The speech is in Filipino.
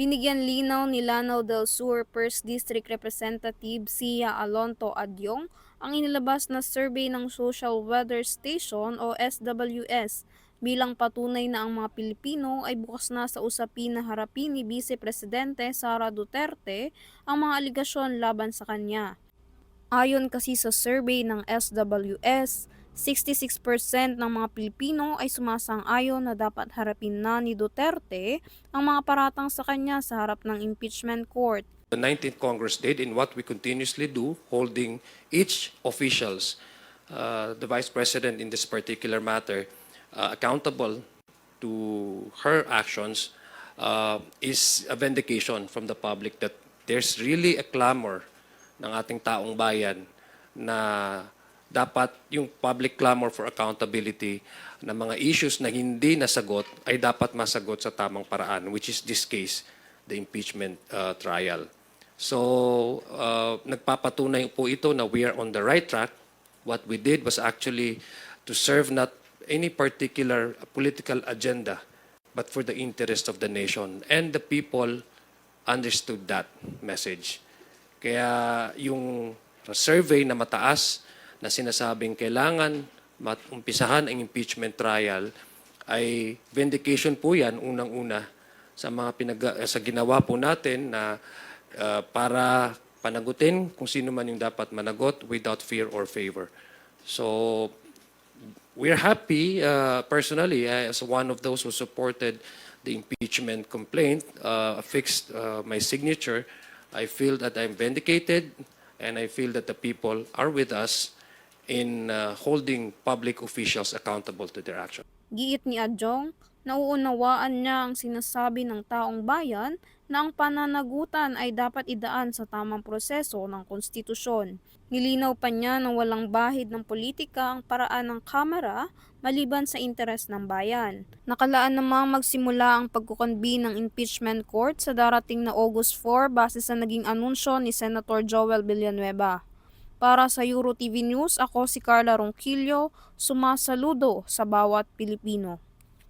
Binigyan linaw ni Lanao del Sur 1st District Representative Sia Alonto Adyong ang inilabas na survey ng Social Weather Station o SWS bilang patunay na ang mga Pilipino ay bukas na sa usapin na harapin ni Vice Presidente Sara Duterte ang mga aligasyon laban sa kanya. Ayon kasi sa survey ng SWS, 66% ng mga Pilipino ay sumasang-ayon na dapat harapin na ni Duterte ang mga paratang sa kanya sa harap ng impeachment court. The 19th Congress did in what we continuously do, holding each officials, the Vice President in this particular matter, accountable to her actions, is a vindication from the public that there's really a clamor ng ating taong bayan na dapat yung public clamor for accountability ng mga issues na hindi nasagot ay dapat masagot sa tamang paraan, which is this case, the impeachment trial. So, nagpapatunay po ito na we are on the right track. What we did was actually to serve not any particular political agenda, but for the interest of the nation. And the people understood that message. Kaya yung survey na mataas na sinasabing kailangan umpisahan ang impeachment trial ay vindication po yan unang-una sa mga sa ginawa po natin na para panagutin kung sino man yung dapat managot without fear or favor. So we're happy personally as one of those who supported the impeachment complaint, affixed my signature. I feel that I'm vindicated and I feel that the people are with us in holding public officials accountable to their actions. Giit ni Adyong, nauunawaan niya ang sinasabi ng taong bayan na ang pananagutan ay dapat idaan sa tamang proseso ng konstitusyon. Nilinaw pa niya na walang bahid ng politika ang paraan ng Kamara maliban sa interes ng bayan. Nakalaan namang magsimula ang pagkukonbine ng impeachment court sa darating na August 4 base sa naging anunsyo ni Senator Joel Villanueva. Para sa Euro TV News, ako si Carla Ronquillo, sumasaludo sa bawat Pilipino.